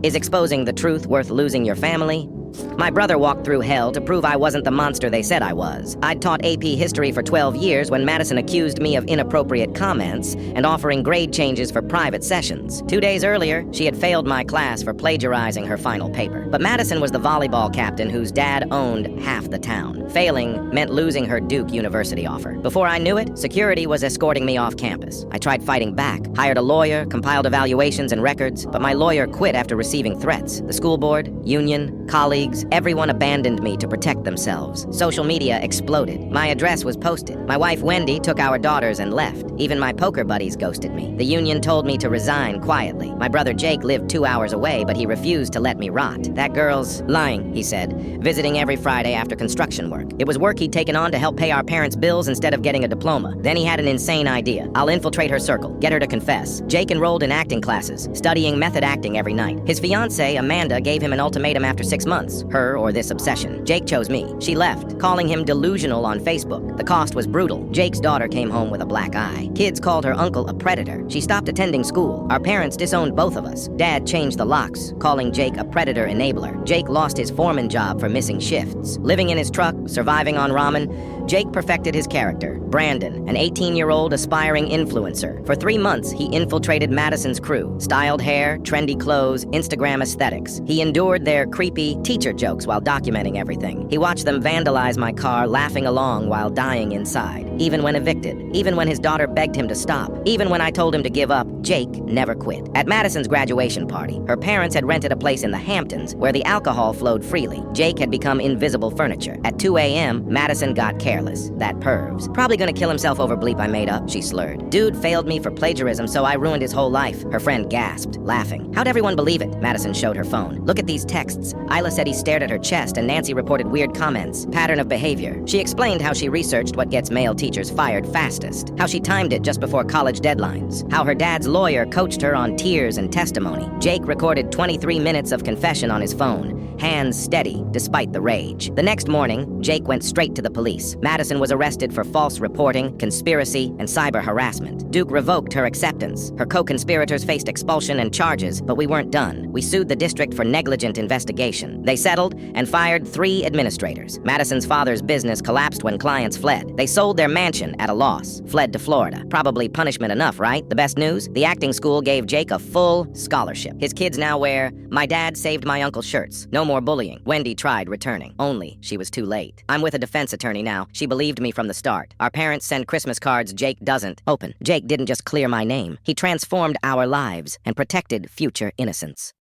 Is exposing the truth worth losing your family? My brother walked through hell to prove I wasn't the monster they said I was. I'd taught AP history for 12 years when Madison accused me of inappropriate comments and offering grade changes for private sessions. 2 days earlier, she had failed my class for plagiarizing her final paper. But Madison was the volleyball captain whose dad owned half the town. Failing meant losing her Duke University offer. Before I knew it, security was escorting me off campus. I tried fighting back, hired a lawyer, compiled evaluations and records, but my lawyer quit after receiving threats. The school board, union, colleagues, everyone abandoned me to protect themselves. Social media exploded. My address was posted. My wife Wendy took our daughters and left. Even my poker buddies ghosted me. The union told me to resign quietly. My brother Jake lived 2 hours away, but he refused to let me rot. That girl's lying, he said, visiting every Friday after construction work. It was work he'd taken on to help pay our parents' bills instead of getting a diploma. Then he had an insane idea. I'll infiltrate her circle, get her to confess. Jake enrolled in acting classes, studying method acting every night. His fiancée, Amanda, gave him an ultimatum after 6 months. Her or this obsession. Jake chose me. She left, calling him delusional on Facebook. The cost was brutal. Jake's daughter came home with a black eye. Kids called her uncle a predator. She stopped attending school. Our parents disowned both of us. Dad changed the locks, calling Jake a predator enabler. Jake lost his foreman job for missing shifts. Living in his truck, surviving on ramen, Jake perfected his character. Brandon, an 18-year-old aspiring influencer. For 3 months, he infiltrated Madison's crew. Styled hair, trendy clothes, Instagram aesthetics. He endured their creepy teacher jokes while documenting everything. He watched them vandalize my car, laughing along while dying inside. Even when evicted, even when his daughter begged him to stop, even when I told him to give up, Jake never quit. At Madison's graduation party, her parents had rented a place in the Hamptons where the alcohol flowed freely. Jake had become invisible furniture. At 2 a.m., Madison got careless. That pervs. Probably gonna kill himself over bleep I made up, she slurred. Dude failed me for plagiarism, so I ruined his whole life. Her friend gasped, laughing. How'd everyone believe it? Madison showed her phone. Look at these texts. Isla said he stared at her chest, and Nancy reported weird comments. Pattern of behavior. She explained how she researched what gets male teachers fired fastest. How she timed it just before college deadlines. How her dad's lawyer coached her on tears and testimony. Jake recorded 23 minutes of confession on his phone, hands steady despite the rage. The next morning, Jake went straight to the police. Madison was arrested for false reporting, conspiracy, and cyber harassment. Duke revoked her acceptance. Her co-conspirators faced expulsion and charges, but we weren't done. We sued the district for negligent investigation. They settled and fired 3 administrators. Madison's father's business collapsed when clients fled. They sold their mansion at a loss, fled to Florida. Probably punishment enough, right? The best news? The acting school gave Jake a full scholarship. His kids now wear, "My dad saved my uncle's shirts." No more bullying. Wendy tried returning. Only she was too late. I'm with a defense attorney now. She believed me from the start. Our parents send Christmas cards Jake doesn't open. Jake didn't just clear my name. He transformed our lives and protected future innocence.